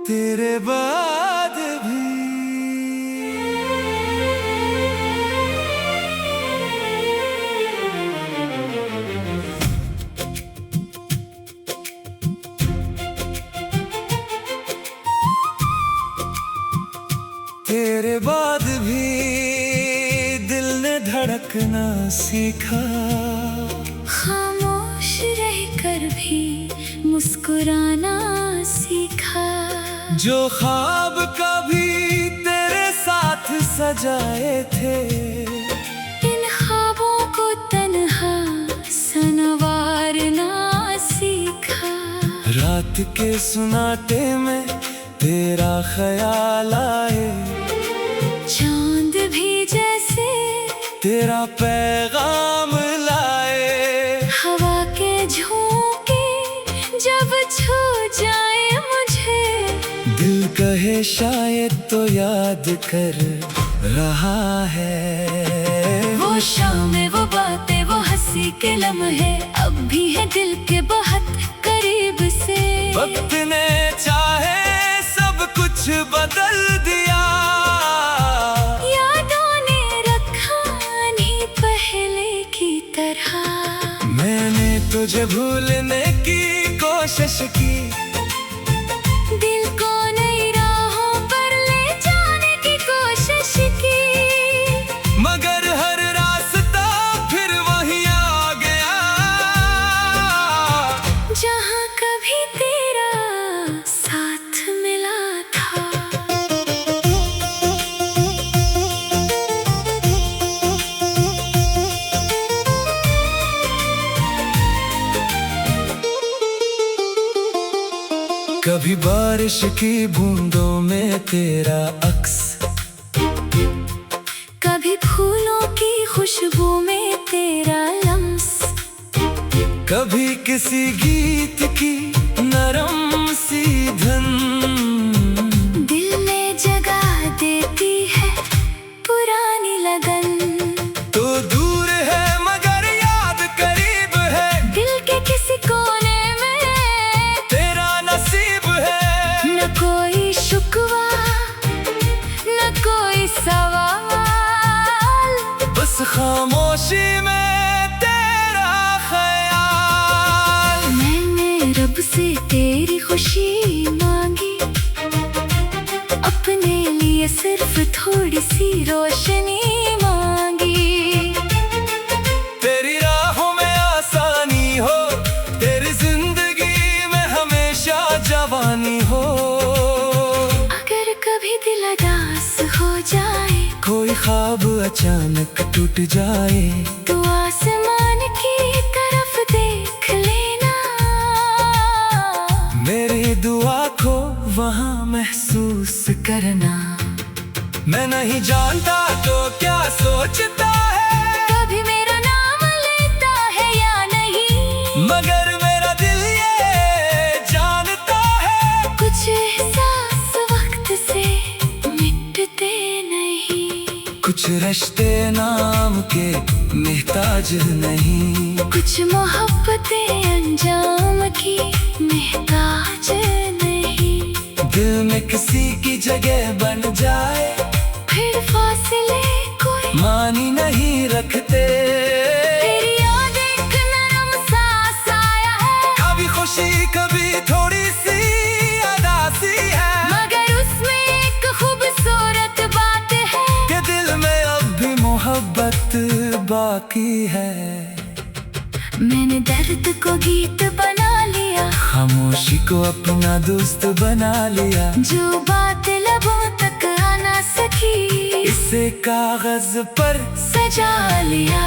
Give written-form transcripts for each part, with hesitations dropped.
तेरे बाद भी तेरे बाद भी दिल ने धड़कना सीखा, खामोश रहकर भी मुस्कुराना सीखा। जो ख्वाब कभी तेरे साथ सजाए थे, इन ख्वाबों को तन्हा संवारना सीखा। रात के सुनाटे में तेरा ख्याल आए, चांद भी जैसे तेरा पैगाम लाए। हवा के झोंके जब छू जाए मुझे, दिल कहे शायद तो याद कर रहा है। वो शामें, वो बातें, वो हंसी के लम्हे अब भी है दिल के बहुत करीब से। वक्त ने चाहे सब कुछ बदल दिया, यादों ने रखा नहीं पहले की तरह। मैंने तुझे भूलने की कोशिश की, दिल को नई राहों पर ले जाने की कोशिश की। मगर हर रास्ता फिर वहीं आ गया, जहाँ कभी तेरा साथ मिला था। कभी बारिश की बूंदों में तेरा अक्स, कभी फूलों की खुशबू में तेरा लम्स, कभी किसी गीत की नरम सी धुन। दिल में जगह देती है पुरानी लगन। तो दूर है मगर याद करीब है, दिल के किसी कोने में तेरा नसीब है। न कोई शुक्वा न कोई सवाल, बस खामोशी में तेरा ख्याल। मैंने रब से तेरी खुशी मांगी, अपने लिए सिर्फ थोड़ी सी रोशनी मांगी। तेरी राहों में आसानी हो, तेरी जिंदगी में हमेशा जवानी हो। अगर कभी दिल उदास हो जाए, कोई ख्वाब अचानक टूट जाए, तो आसमान की तरफ देख लेना। मेरी दुआ को वहाँ महसूस करना। मैं नहीं जानता तो क्या सोचता है, कभी मेरा नाम लेता है या नहीं, मगर मेरा दिल ये जानता है। कुछ एहसास वक्त से मिटते नहीं, कुछ रिश्ते नाम के मोहताज नहीं, कुछ मोहब्बतें अंजाम की मोहताज नहीं। दिल में किसी की जगह बन जाए, फिर फासले कोई मानी नहीं रखते। तेरी याद एक नरम सा साया है, कभी खुशी कभी थोड़ी सी अदासी है, मगर उसमें एक खूबसूरत बात है कि दिल में अब भी मोहब्बत बाकी है। मैंने दर्द को गीत बना लिया, खामोशी को अपना दोस्त बना लिया। जो बात लबों तक आ ना सकी, इसे कागज पर सजा लिया।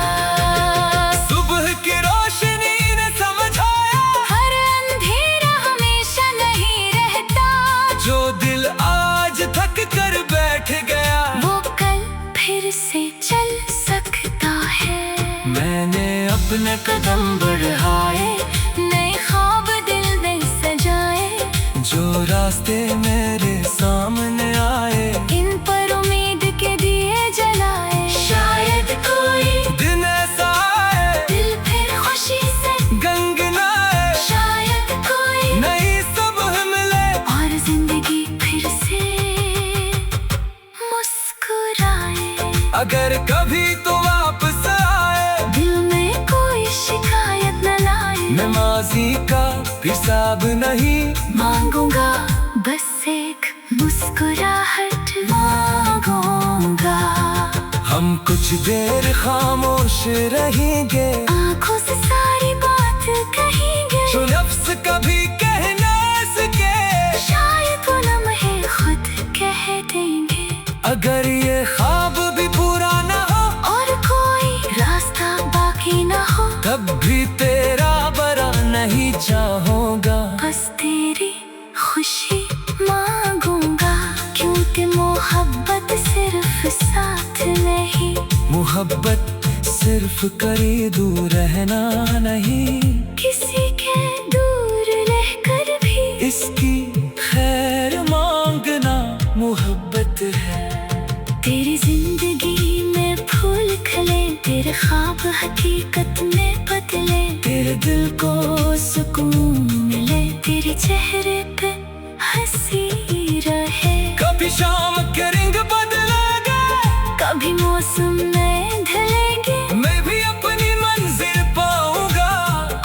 सुबह की रोशनी ने समझाया, हर अंधेरा हमेशा नहीं रहता। जो दिल आज थक कर बैठ गया, वो कल फिर से चल सकता है। मैंने अपने कदम बढ़ाए, नए ख्वाब दिल में सजाए। जो रास्ते मेरे सामने आए, इन पर उम्मीद के दिए जलाए। शायद कोई दिन ऐसा आए, दिल फिर खुशी से गंगनाए। शायद कोई नई सुबह मिले, और जिंदगी अगर कभी तो वापस आए, दिल में कोई शिकायत न लाए। मैं माजी का हिसाब नहीं मांगूंगा, बस एक मुस्कुराहट मांगूंगा। हम कुछ देर खामोश रहेंगे, आंखों से सारी बात कहेंगे। जो नफ्स कभी कह ना सके, शायद वो लम्हे खुद कह देंगे। अगर ये ख्वाब भी पूरा ना हो और कोई रास्ता बाकी ना हो, तब भी तेरा बरा नहीं चाहूंगा। बस तेरी खुशी मांगूंगा, क्योंकि मोहब्बत सिर्फ साथ नहीं। मोहब्बत सिर्फ करे दूर रहना नहीं, किसी के दूर रहकर भी इसकी खैर मांगना मोहब्बत है। तेरी जिंदगी में फूल खिले, तेरे ख्वाब हकीकत में बदले। तेरे दिल को सुकून मिले, तेरे चेहरे पे हंसी रहे। कभी शाम के रंग बदलेगा, कभी मौसम में ढलेंगे। मैं भी अपनी मंजिल पाऊंगा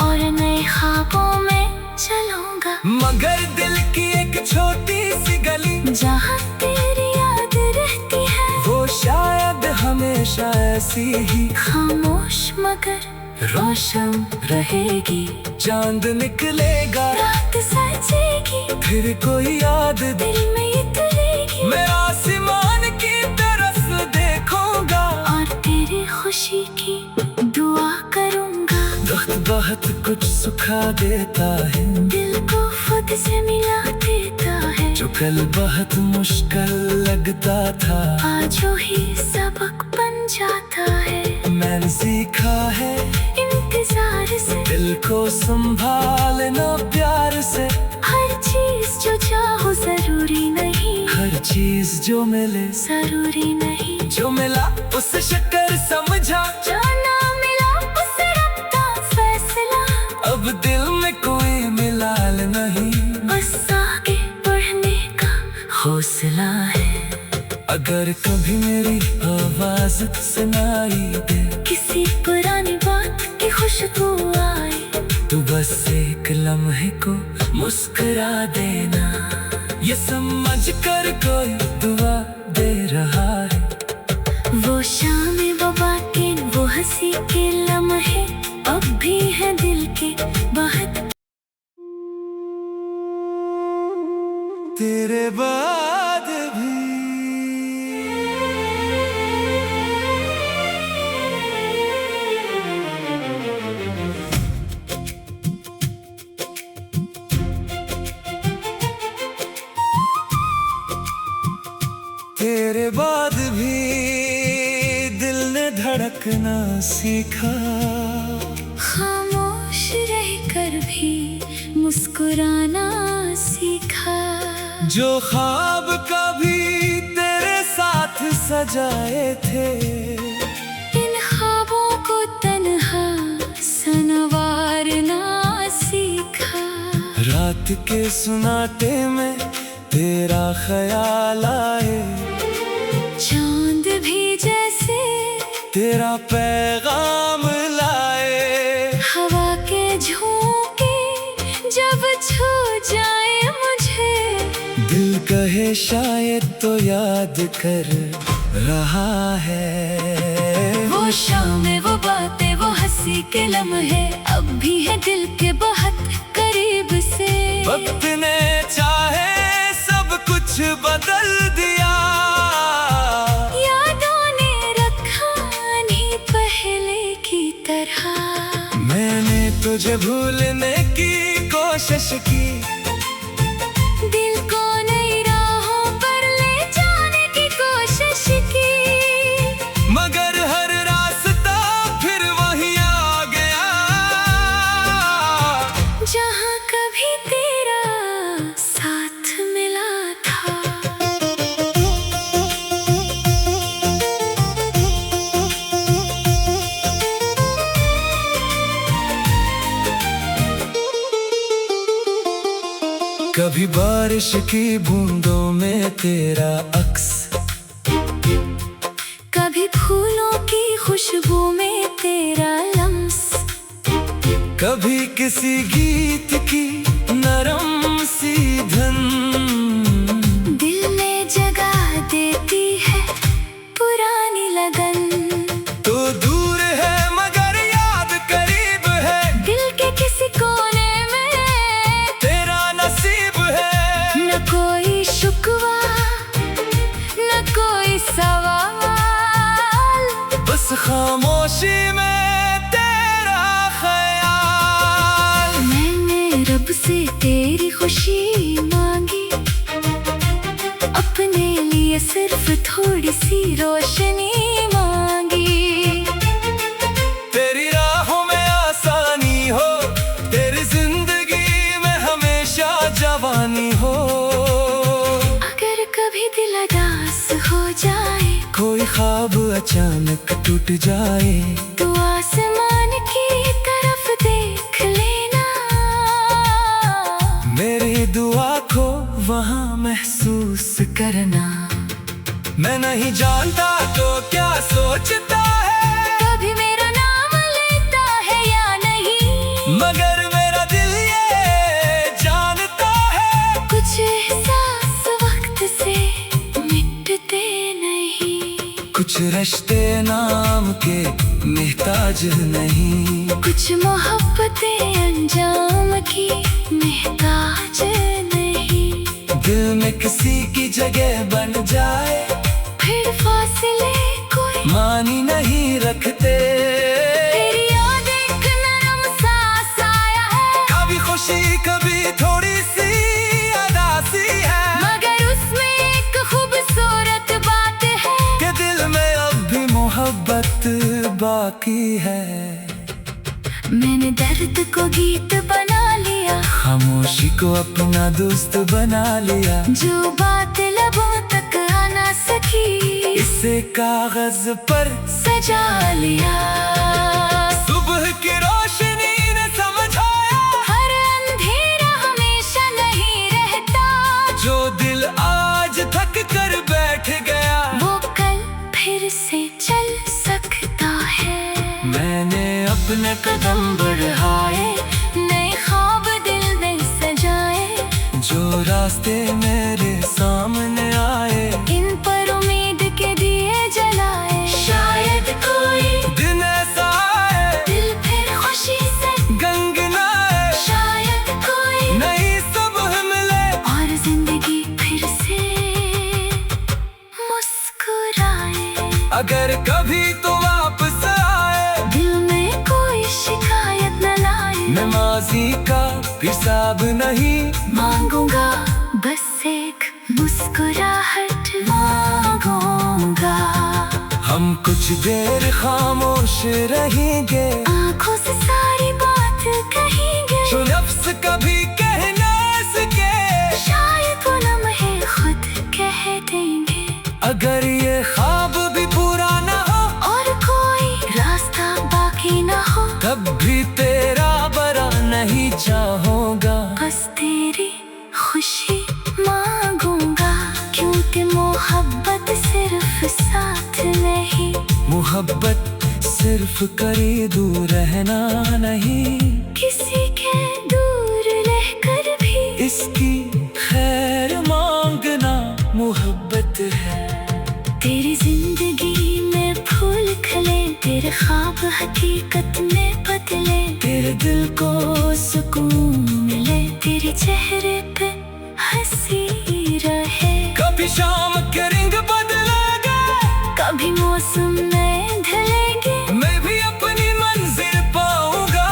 और नए ख्वाबों में चलूंगा। मगर दिल की एक छोटी सी गली, जहाँ तेरी याद रहती है, वो शायद हमेशा ऐसी ही खामोश मगर रोशन रहेगी। चांद निकलेगा, रात सजेगी, फिर कोई याद दिल में उतरेगी। मैं आसमान की तरफ देखूंगा और तेरी खुशी की दुआ करूंगा। वक्त बहुत कुछ सुखा देता है, दिल को खुद से मिला देता है। जो कल बहुत मुश्किल लगता था, आज ही सबक बन जाता है। मैंने सीखा है इंतजार से दिल को संभालना प्यार से। हर चीज जो चाहो जरूरी नहीं, हर चीज जो मिले, जरूरी नहीं। जो मिला उसे शक्कर समझा, जो ना मिला उसे रब का फैसला। अब दिल में कोई मिलाल नहीं, बस आगे बढ़ने का हौसला है। अगर कभी मेरी आवाज सुनाई दे, किसी पुरानी बात की खुशबू आए, तो बस एक लम्हे को मुस्कुरा देना। ये समझ कर कोई दुआ दे रहा है, वो शाम वो बातें, वो हंसी के लम्हे अब भी है दिल के बहुत। तेरे बाद भी तेरे बाद भी दिल ने धड़कना सीखा, खामोश रहकर भी मुस्कुराना सीखा। जो ख्वाब कभी तेरे साथ सजाए थे, इन ख्वाबों को तन्हा संवारना सीखा। रात के सुनाटे में तेरा ख्याल आए, चांद भी जैसे तेरा पैगाम लाए। हवा के झोंके जब छू जाए मुझे, दिल कहे शायद तो याद कर रहा है। वो शाम वो बातें, वो हंसी के लम्हे अब भी है दिल के बहुत करीब से। वक्त ने चाहे सब कुछ बदल दिया, यादों ने रखा नहीं पहले की तरह। मैंने तुझे भूलने की कोशिश की, दिल को नई राहों पर ले जाने की कोशिश की। मगर हर रास्ता फिर वहीं आ गया, जहाँ कभी तेरा साथ मिला था। कभी बारिश की बूंदों में तेरा अक्स, कभी फूल कभी किसी गीत की नरम सी धुन दिल में जगा देती है पुरानी लगन। तो दूर है मगर याद करीब है, दिल के किसी कोने में तेरा नसीब है। न कोई शुक्वा न कोई सवाल, बस खामोशी में तेरा ख्याल। मैंने रब से तेरी खुशी मांगी, अपने लिए सिर्फ थोड़ी सी रोशनी मांगी। तेरी राहों में आसानी हो, तेरी जिंदगी में हमेशा जवानी हो। अगर कभी दिल उदास हो जाए, कोई ख्वाब अचानक टूट जाए, तो आसमान की तरफ देख लेना। मेरी दुआ को वहाँ महसूस करना। मैं नहीं जानता तो क्या सोचता है, कभी मेरा नाम लेता है या नहीं, मगर मेरा दिल ये जानता है। कुछ एहसास वक्त से मिटते नहीं, कुछ रिश्ते नाम के मोहताज नहीं, कुछ मोहब्बतें अंजाम की मोहताज नहीं। दिल में किसी की जगह बन जाए, फिर फासले कोई मानी नहीं रखते। तेरी याद एक नरम सा साया है, कभी खुशी कभी थोड़ी सी उदासी है, मगर उसमें एक खूबसूरत बात है कि दिल में अब भी मोहब्बत बाकी है। मैंने दर्द को गीत बना लिया, खामोशी को अपना दोस्त बना लिया। जो बात लबों तक आ ना सकी, इसे कागज पर सजा लिया। सुबह की रोशनी ने समझाया, हर अंधेरा हमेशा नहीं रहता, जो दिल आज थक कर बैठ गया, वो कल फिर से चल सकता है। मैंने अपने कदम बढ़ाए, नए ख्वाब दिल में सजाए, जो रास्ते मेरे सामने आए, इन पर उम्मीद के दिए जलाए। शायद कोई दिन ऐसा आए, दिल फिर खुशी से गंगनाए, शायद कोई नई सुबह मिले, और जिंदगी फिर से मुस्कुराए। अगर कभी तो वापस आए, दिल में कोई शिकायत न लाए, मैं माजी का हिसाब नहीं मांगूंगा, बस एक मुस्कुराहट मांगूंगा। हम कुछ देर खामोश रहेंगे, आंखों से सारी बात कहेंगे, जो नफ्स कभी कह ना सके, शायद वो लम्हे खुद कह देंगे। अगर ये ख्वाब भी पूरा ना हो, और कोई रास्ता बाकी ना हो, तब भी तेरा बरा नहीं चाहूंगा। बस तेरी खुशी मांगूंगा, क्योंकि मोहब्बत सिर्फ साथ नहीं, मोहब्बत सिर्फ करे दूर रहना नहीं, किसी के दूर रहकर भी इसकी खैर मांगना मोहब्बत है। तेरी जिंदगी में फूल खिले, तेरे ख्वाब हकीकत में बदले, तेरे दिल को सुकून मिले, तेरे चेहरे पे हंसी रहे। कभी शाम के रंग बदलेगा, कभी मौसम नए ढलेंगे, मैं भी अपनी मंजिल पाऊंगा,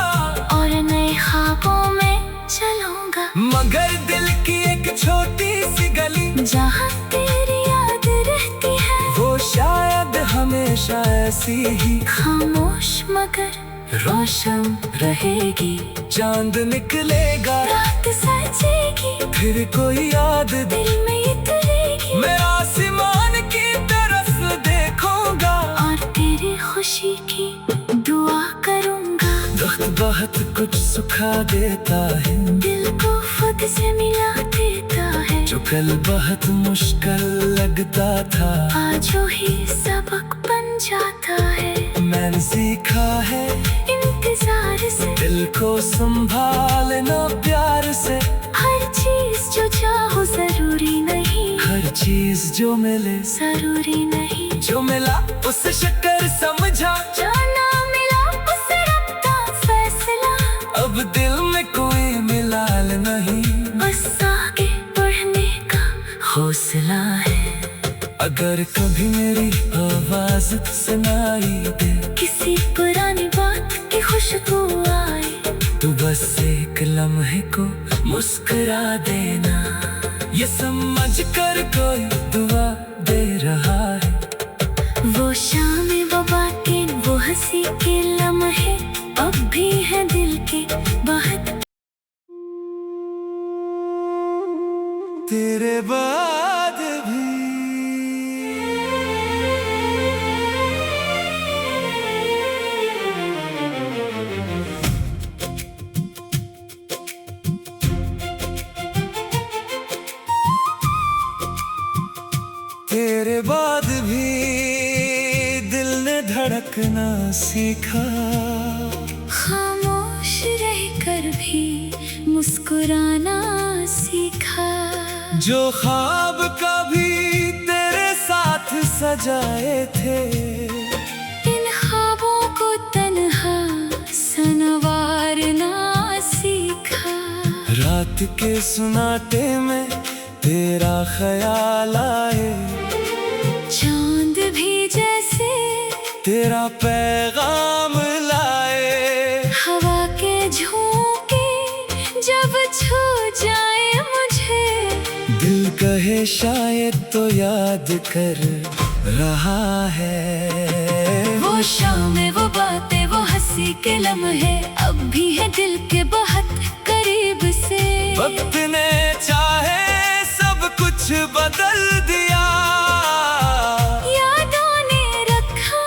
और नए ख्वाबों में चलूंगा। मगर दिल की एक छोटी सी गली, जहाँ तेरी याद रहती है, वो शायद हमेशा ऐसी ही खामोश मगर रोशन रहेगी। चांद निकलेगा, रात सजेगी, फिर कोई याद दिल में उतरेगी, मैं आसमान की तरफ देखूंगा, और तेरी खुशी की दुआ करूंगा। वक्त बहुत कुछ सुखा देता है, दिल को खुद से मिला देता है, जो कल बहुत मुश्किल लगता था, आज ही सबक बन जाता है। मैंने सीखा है इन इंतजार से। दिल को संभालना प्यार से। हर चीज जो चाहो जरूरी नहीं, हर चीज जो मिले जरूरी नहीं। जो मिला उसे शक्कर समझा, जो ना मिला उसे रब का फैसला। अब दिल में कोई मिलाल नहीं, बस आगे बढ़ने का हौसला है। अगर कभी मेरी आवाज सुनाई दे, किसी पुरानी बात की खुशबू आए, तो बस एक लम्हे को मुस्कुरा देना। ये समझ कर कोई दुआ दे रहा है। वो शाम वो बातें वो हंसी के लम्हे अब भी है दिल के बहुत। तेरे बाद भी तेरे बाद भी दिल ने धड़कना सीखा, खामोश रहकर भी मुस्कुराना सीखा। जो ख्वाब कभी तेरे साथ सजाए थे, इन ख्वाबों को तन्हा संवारना सीखा। रात के सुनाटे में तेरा ख्याल आए, चांद भी जैसे तेरा पैगाम लाए। हवा के झोंके जब छू जाए मुझे, दिल कहे शायद तो याद कर रहा है। वो शाम वो बातें वो हंसी के लम्हे अब भी है दिल के बहुत करीब से। वक्त ने चाहे सब कुछ बदल दिया, यादों ने रखा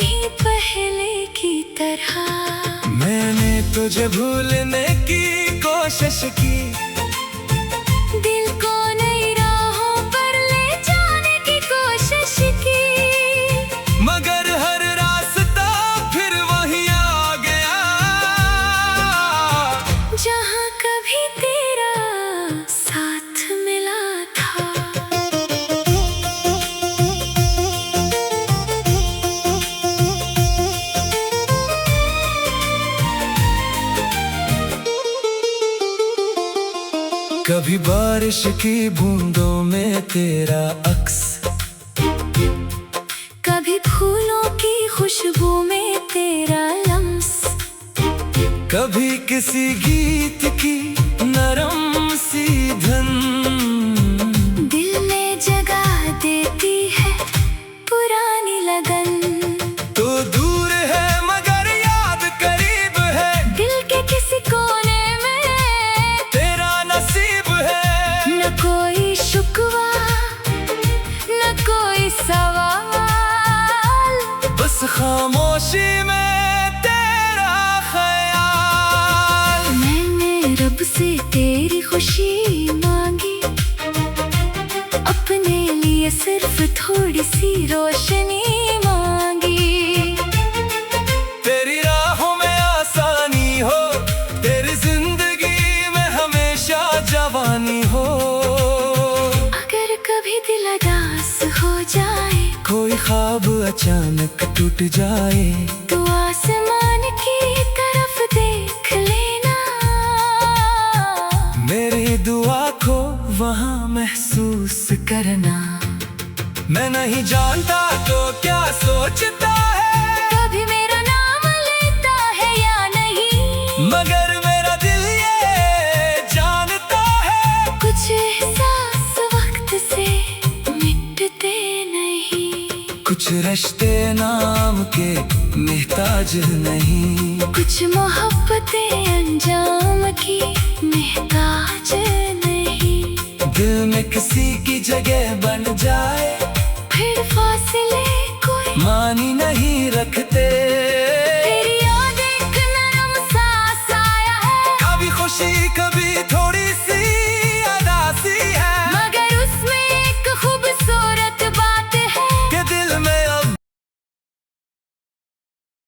नहीं पहले की तरह। मैंने तुझे भूलने की कोशिश की, दिल को नई राहों पर ले जाने की कोशिश की, मगर हर रास्ता फिर वहीं आ गया, जहाँ कभी तेरा साथ मिला था। कभी बारिश की बूंदों में तेरा अक्स, कभी फूलों की खुशबू में तेरा लम्स, कभी किसी गीत की नरम सी धन। दिल में जगह देती है पुरानी लगन। तो दूर है मगर याद करीब है, दिल के किसी कोने में तेरा नसीब है। न कोई शुक्वा न कोई सवाल, बस खामोशी में तेरा ख्याल। मैंने रब से तेरी खुशी मांगी, अपने लिए सिर्फ थोड़ी सी रोशनी मांगी। तेरी राहों में आसानी हो, तेरी जिंदगी में हमेशा जवानी हो। अगर कभी दिल उदास हो जाए, कोई ख्वाब अचानक टूट जाए, तो आसमान की तरफ देख लेना। मेरी दुआ को वहाँ महसूस करना। मैं नहीं जानता तो क्या सोचता है, कभी मेरा नाम लेता है या नहीं, मगर मेरा दिल ये जानता है। कुछ एहसास वक्त से मिटते नहीं, कुछ रिश्ते नाम के मोहताज नहीं, कुछ मोहब्बतें अंजाम की मोहताज नहीं। दिल में किसी की जगह